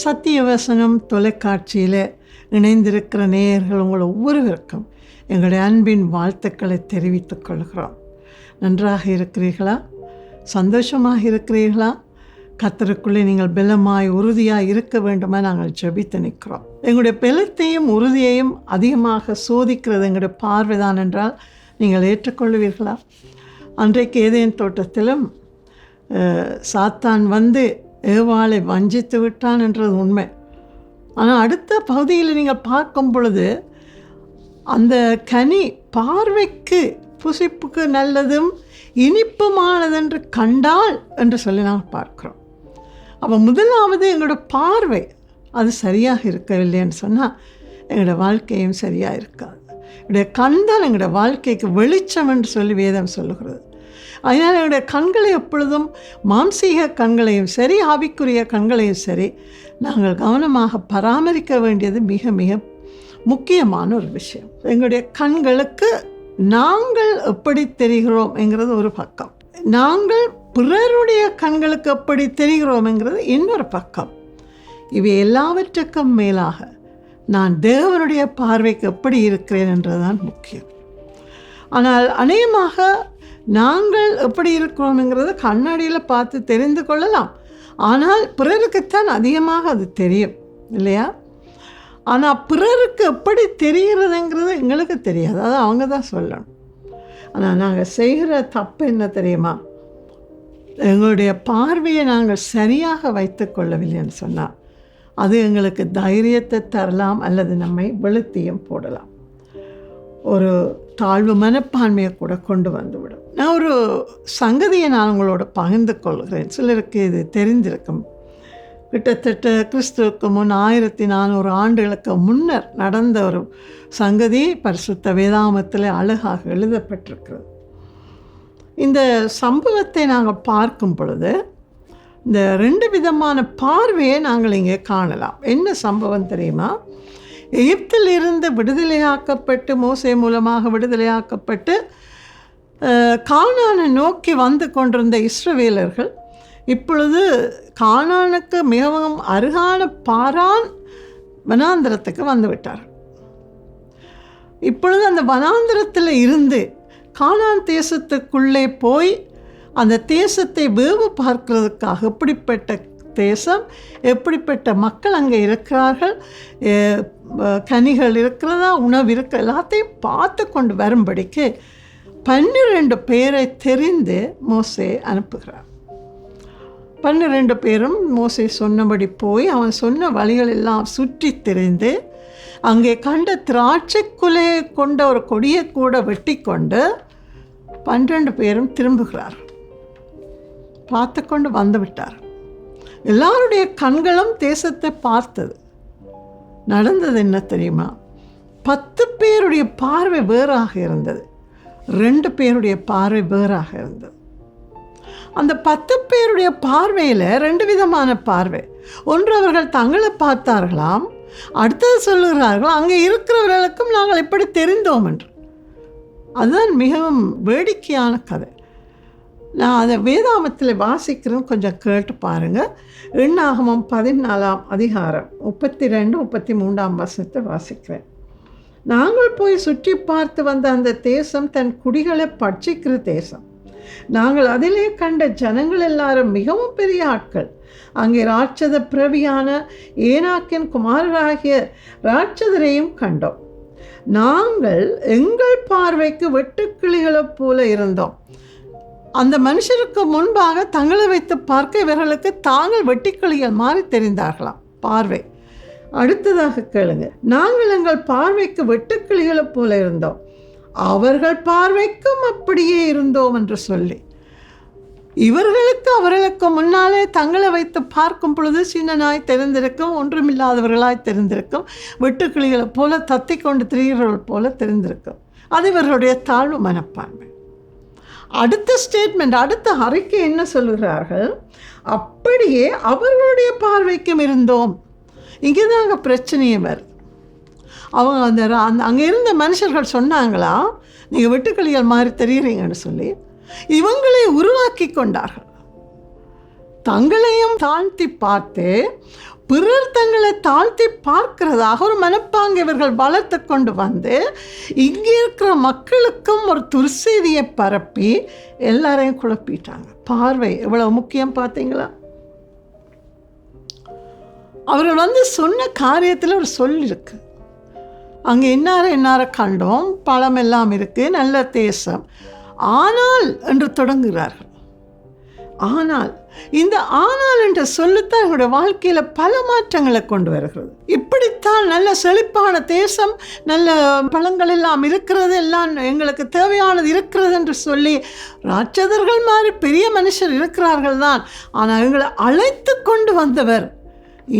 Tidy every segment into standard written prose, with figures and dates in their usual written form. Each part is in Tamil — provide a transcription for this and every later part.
சத்தியவசனம் தொலைக்காட்சியில் இணைந்திருக்கிற நேயர்கள் உங்கள் ஒவ்வொருவருக்கும் எங்களுடைய அன்பின் வாழ்த்துக்களை தெரிவித்துக் கொள்கிறோம். நன்றாக இருக்கிறீர்களா? சந்தோஷமாக இருக்கிறீர்களா? கர்த்தருக்குள்ளே நீங்கள் பலமாய் உறுதியாக இருக்க வேண்டுமா நாங்கள் ஜெபித்து நிற்கிறோம். எங்களுடைய பலத்தையும் உறுதியையும் அதிகமாக சோதிக்கிறது எங்களுடைய பார்வைதான் என்றால் நீங்கள் ஏற்றுக்கொள்வீர்களா? அன்றைக்கு ஏதேன் தோட்டத்திலும் சாத்தான் வந்து ஏவாளை வஞ்சித்து விட்டான் என்றது உண்மை. ஆனால் அடுத்த பகுதியில் நீங்கள் பார்க்கும் பொழுது அந்த கனி பார்வைக்கு புசிப்புக்கு நல்லதும் இனிப்புமானதென்று கண்டால் என்று சொல்லி நாங்கள் பார்க்குறோம். அப்போ முதலாவது எங்களோட பார்வை அது சரியாக இருக்கவில்லைன்னு சொன்னால் எங்களோட வாழ்க்கையும் சரியாக இருக்காது. எங்களுடைய கண் தான் எங்களோட வாழ்க்கைக்கு வெளிச்சம் என்று சொல்லி வேதம் சொல்லுகிறது. அதனால் என்னுடைய கண்களை எப்பொழுதும் மாம்சீக கண்களையும் சரி ஆவிக்குரிய கண்களையும் சரி நாங்கள் கவனமாக பராமரிக்க வேண்டியது மிக மிக முக்கியமான ஒரு விஷயம். எங்களுடைய கண்களுக்கு நாங்கள் எப்படி தெரிகிறோம் என்கிறது ஒரு பக்கம், நாங்கள் பிறருடைய கண்களுக்கு எப்படி தெரிகிறோம்ங்கிறது இன்னொரு பக்கம். இவை எல்லாவற்றுக்கும் மேலாக நான் தேவனுடைய பார்வைக்கு எப்படி இருக்கிறேன் என்றதுதான் முக்கியம். ஆனால் அநேகமாக நாங்கள் எப்படி இருக்கிறோம்ங்கிறது கண்ணாடியில் பார்த்து தெரிந்து கொள்ளலாம். ஆனால் பிறருக்குத்தான் அதிகமாக அது தெரியும் இல்லையா? ஆனால் பிறருக்கு எப்படி தெரிகிறதுங்கிறது எங்களுக்கு தெரியாது, அது அவங்க தான் சொல்லணும். ஆனால் நாங்கள் செய்கிற தப்பு என்ன தெரியுமா? எங்களுடைய பார்வையை நாங்கள் சரியாக வைத்து கொள்ளவில்லைன்னு சொன்னால் அது எங்களுக்கு தைரியத்தை தரலாம் அல்லது நம்மை வெளுத்தியும் போடலாம், ஒரு தாழ்வு மனப்பான்மையை கூட கொண்டு வந்துவிடும். நான் ஒரு சங்கதியை நான் உங்களோட பகிர்ந்து கொள்கிறேன். சிலருக்கு இது தெரிந்திருக்கும். கிட்டத்தட்ட கிறிஸ்துவுக்கு முன் 1400 ஆண்டுகளுக்கு முன்னர் நடந்த ஒரு சங்கதி பரிசுத்த வேதாகமத்தில் அழகாக எழுதப்பட்டிருக்கிறது. இந்த சம்பவத்தை நாங்கள் பார்க்கும் பொழுது இந்த 2 விதமான பார்வையை நாங்கள் இங்கே காணலாம். என்ன சம்பவம் தெரியுமா? எகிப்தில் இருந்து விடுதலையாக்கப்பட்டு மோசே மூலமாக விடுதலையாக்கப்பட்டு கானானை நோக்கி வந்து கொண்டிருந்த இஸ்ரவேலர்கள் இப்பொழுது கானானுக்கு மிகவும் அருகான பாரான் வனாந்திரத்துக்கு வந்து விட்டார்கள். இப்பொழுது அந்த வனாந்திரத்தில் இருந்து கானான் தேசத்துக்குள்ளே போய் அந்த தேசத்தை வேவு பார்க்கிறதுக்காக எப்படிப்பட்ட தேசம், எப்படிப்பட்ட மக்கள் அங்கே இருக்கிறார்கள், கனிகள் இருக்கிறதா, உணவு இருக்கிற எல்லாத்தையும் பார்த்து கொண்டு வரும்படிக்கு 12 பேரை தெரிந்து மோசே அனுப்புகிறார். 12 பேரும் மோசே சொன்னபடி போய் அவன் சொன்ன வழிகள் எல்லாம் சுற்றி திரிந்து அங்கே கண்ட திராட்சை குலையை கொண்ட ஒரு கொடியை கூட வெட்டி கொண்டு 12 பேரும் திரும்புகிறார். பார்த்து கொண்டு வந்து விட்டார். எல்லாருடைய கண்களும் தேசத்தை பார்த்தது. நடந்தது என்ன தெரியுமா? 10 பேருடைய பார்வை வேறாக இருந்தது, 2 பேருடைய பார்வை வேறாக இருந்தது. அந்த 10 பேருடைய பார்வையில் 2 விதமான பார்வை. ஒன்று அவர்கள் தங்களை பார்த்தார்களாம், அடுத்தது சொல்லுகிறார்கள் அங்கே இருக்கிறவர்களுக்கும் நாங்கள் எப்படி தெரிந்தோம் என்று. அதுதான் மிகவும் வேடிக்கையான கதை. நான் அதை வேதாகமத்தில் வாசிக்கிறேன், கொஞ்சம் கேட்டு பாருங்கள். எண்ணாகமம் 14ஆம் அதிகாரம் 32, 33ஆம் வசனத்தை வாசிக்கிறேன். நாங்கள் போய் சுற்றி பார்த்து வந்த அந்த தேசம் தன் குடிகளை பட்சிக்கிற தேசம். நாங்கள் அதிலே கண்ட ஜனங்கள் எல்லாரும் மிகவும் பெரிய ஆட்கள். அங்கே ராட்சத பிரவியான ஏனாக்கின் குமாரராகிய ராட்சதரையும் கண்டோம். நாங்கள் எங்கள் பார்வைக்கு வெட்டுக்கிளிகளைப் போல இருந்தோம். அந்த மனுஷருக்கு முன்பாக தங்களை வைத்து பார்க்க இவர்களுக்கு தாங்கள் வெட்டிக்கிளிகள் மாறி தெரிந்தார்களாம் பார்வை. அடுத்ததாக கேளுங்க. நாங்கள் எங்கள் பார்வைக்கு வெட்டுக்கிளிகளைப் போல இருந்தோம், அவர்கள் பார்வைக்கும் அப்படியே இருந்தோம் என்று சொல்லி இவர்களுக்கு அவர்களுக்கு முன்னாலே தங்களை வைத்து பார்க்கும் பொழுது சின்னனாய் தெரிந்திருக்கும், ஒன்றுமில்லாதவர்களாய் தெரிந்திருக்கும், வெட்டுக்கிளிகளைப் போல தத்தி கொண்டு திரிகிறவர்கள் போல தெரிந்திருக்கும். அது இவர்களுடைய தாழ்வு மனப்பான்மை. அடுத்த ஸ்டேட்மெண்ட், அடுத்த அறிக்கை என்ன சொல்லுகிறார்கள்? அப்படியே அவர்களுடைய பார்வைக்கும் இருந்தோம். இங்கே தான் அங்கே பிரச்சனையே வருது. அவங்க அந்த அங்கே இருந்த மனுஷர்கள் சொன்னாங்களா, நீங்கள் வெட்டுக்கிளிகள் மாதிரி தெரியுறீங்கன்னு சொல்லி இவங்களை உருவாக்கி கொண்டார்கள். தங்களையும் தாழ்த்தி பார்த்து பிறர் தங்களை தாழ்த்தி பார்க்கிறதாக ஒரு மனப்பாங்கு இவர்கள் வளர்த்து கொண்டு வந்து இங்கே இருக்கிற மக்களுக்கும் ஒரு துர்செய்தியை பரப்பி எல்லாரையும் குழப்பிட்டாங்க. பார்வை எவ்வளவு முக்கியம் பார்த்தீங்களா? அவர்கள் வந்து சொன்ன காரியத்தில் ஒரு சொல் இருக்கு. அங்கே இன்னார கண்டோம், பழம் எல்லாம் இருக்கு, நல்ல தேசம், ஆனால் என்று தொடங்குகிறார்கள். ஆனால் இந்த ஆனால் என்ற சொல்லுத்தான் எங்களுடைய வாழ்க்கையில் பல மாற்றங்களை கொண்டு வருகிறது. இப்படித்தான் நல்ல செழிப்பான தேசம், நல்ல பழங்கள் எல்லாம் இருக்கிறது, எல்லாம் எங்களுக்கு தேவையானது இருக்கிறது என்று சொல்லி ராட்சதர்கள் மாதிரி பெரிய மனுஷர் இருக்கிறார்கள் தான். ஆனால் எங்களை அழைத்து கொண்டு வந்தவர்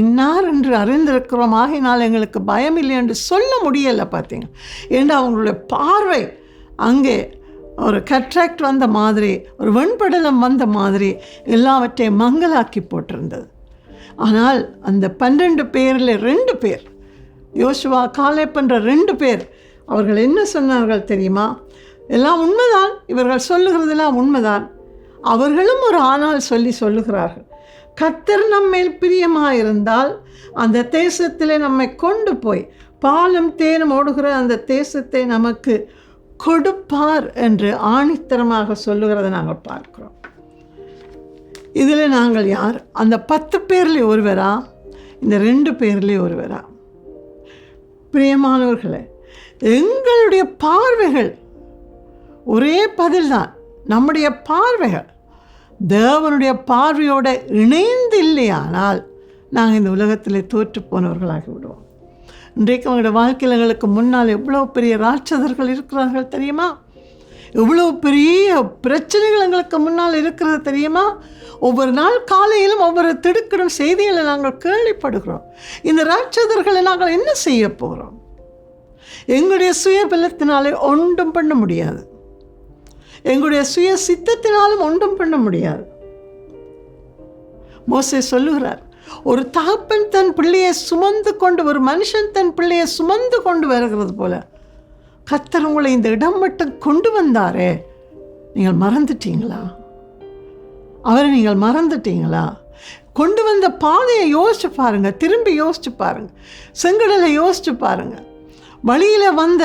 இன்னார் என்று அறிந்திருக்கிறோம், ஆகினால் எங்களுக்கு பயம் இல்லை என்று சொல்ல முடியலை. பார்த்தீங்க, ஏன்னா அவங்களுடைய பார்வை அங்கே ஒரு கட்ராக்ட் வந்த மாதிரி, ஒரு வெண்படலம் வந்த மாதிரி எல்லாவற்றையும் மங்கலாக்கி போட்டிருந்தது. ஆனால் அந்த 12 பேரில் 2 பேர், யோசுவா காலேப் என்ற 2 பேர், அவர்கள் என்ன சொன்னார்கள் தெரியுமா? எல்லாம் உண்மைதான், இவர்கள் சொல்லுகிறதெல்லாம் உண்மைதான். அவர்களும் ஒரு ஆனால் சொல்லுகிறார்கள். கர்த்தர் நம்மேல் பிரியமாயிருந்தால் அந்த தேசத்திலே நம்மை கொண்டு போய் பாலும் தேனும் ஓடுகிற அந்த தேசத்தை நமக்கு கொடுப்பார் என்று ஆணித்தரமாக சொல்லுகிறதை நாங்கள் பார்க்கிறோம். இதில் நாங்கள் யார்? அந்த 10 பேரில் ஒருவரா? இந்த 2 பேரிலே ஒருவரா? பிரியமானவர்களே, எங்களுடைய பார்வைகள் ஒரே பதில்தான். நம்முடைய பார்வைகள் தேவனுடைய பார்வையோடு இணைந்து இல்லையானால் நாங்கள் இந்த உலகத்தில் தோற்று போனவர்களாகி விடுவோம். இன்றைக்கு அவங்களோட வாழ்க்கையில் எங்களுக்கு முன்னால் எவ்வளோ பெரிய ராட்சதர்கள் இருக்கிறார்கள் தெரியுமா? எவ்வளோ பெரிய பிரச்சனைகள் எங்களுக்கு முன்னால் இருக்கிறது தெரியுமா? ஒவ்வொரு நாள் காலையிலும் ஒவ்வொரு திடுக்கிடும் செய்திகளை நாங்கள் கேள்விப்படுகிறோம். இந்த ராட்சதர்களை நாங்கள் என்ன செய்ய போகிறோம்? எங்களுடைய சுய பலத்தினாலே ஒன்றும் பண்ண முடியாது, எங்களுடைய சுய சித்தத்தினாலும் ஒன்றும் பண்ண முடியாது. மோசே சொல்லுகிறார், ஒரு தகப்பன் தன் பிள்ளையை சுமந்து கொண்டு, ஒரு மனுஷன் தன் பிள்ளையை சுமந்து கொண்டு வருகிறது போல கர்த்தர் உங்களை இந்த இடம் மட்டும் கொண்டு வந்தாரே, நீங்கள் மறந்துட்டீங்களா? அவரை நீங்கள் மறந்துட்டீங்களா? கொண்டு வந்த பாதையை யோசிச்சு பாருங்க, திரும்பி யோசிச்சு பாருங்க, செங்கடலை யோசிச்சு பாருங்க, வழியில் வந்த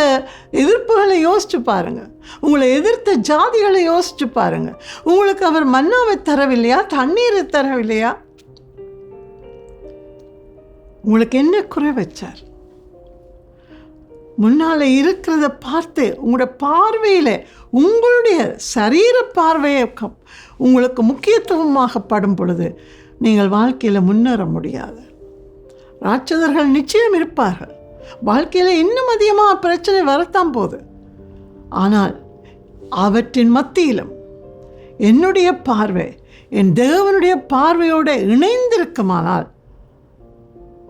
எதிர்ப்புகளை யோசிச்சு பாருங்க, உங்களை எதிர்த்த ஜாதிகளை யோசிச்சு பாருங்க. உங்களுக்கு அவர் மன்னாவை தரவில்லையா? தண்ணீரை தரவில்லையா? உங்களுக்கு என்ன குறை வச்சார்? முன்னால் இருக்கிறத பார்த்து உங்களுடைய பார்வையில், உங்களுடைய சரீர பார்வையை உங்களுக்கு முக்கியத்துவமாகப்படும் பொழுது நீங்கள் வாழ்க்கையில் முன்னேற முடியாது. ராட்சதர்கள் நிச்சயம் இருப்பார்கள். வாழ்க்கையில் இன்னும் அதிகமாக பிரச்சனை வரத்தான் போகுது. ஆனால் அவற்றின் மத்தியிலும் என்னுடைய பார்வை என் தேவனுடைய பார்வையோடு இணைந்திருக்குமானால்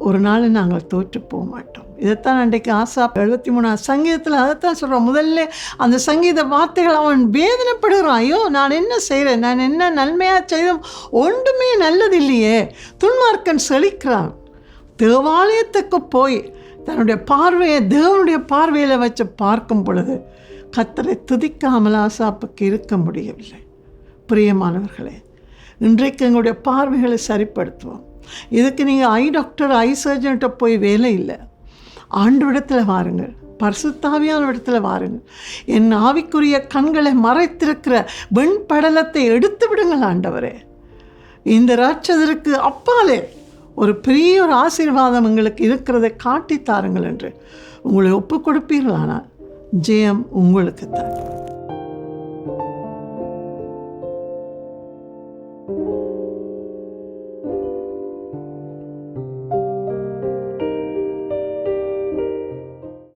ஒரு நாள் நாங்கள் தோற்று போக மாட்டோம். இதைத்தான் அன்றைக்கு ஆசாப் 73 சங்கீதத்தில் அதைத்தான் சொல்கிறோம். முதல்ல அந்த சங்கீத வார்த்தைகள் அவன் வேதனைப்படுகிறான். ஐயோ, நான் என்ன செய்கிறேன், நான் என்ன நன்மையாக செய்தும் ஒன்றுமே நல்லது இல்லையே. துன்மார்க்கன் செழிக்கிறான். தேவாலயத்துக்கு போய் தன்னுடைய பார்வையை தேவனுடைய பார்வையில் வச்சு பார்க்கும் பொழுது கர்த்தரை துதிக்காமல் ஆசாப்புக்கு இருக்க முடியவில்லை. பிரியமானவர்களே, இன்றைக்கு எங்களுடைய பார்வைகளை சரிப்படுத்துவோம். இதுக்கு நீங்கள் ஐ டாக்டர், ஐ சர்ஜன்கிட்ட போய் வேலை இல்லை. ஆண்டவரிடத்தில் வாருங்கள், பரிசுத்தாவியான இடத்துல வாருங்கள். என் ஆவிக்குரிய கண்களை மறைத்திருக்கிற வெண்படலத்தை எடுத்து விடுங்கள் ஆண்டவரே. இந்த ராட்சதருக்கு அப்பாலே ஒரு பெரிய ஒரு ஆசீர்வாதம் எங்களுக்கு இருக்கிறதை காட்டித்தாருங்கள் என்று உங்களை ஒப்பு கொடுப்பீர்களானால் ஜெயம் உங்களுக்கு தான்.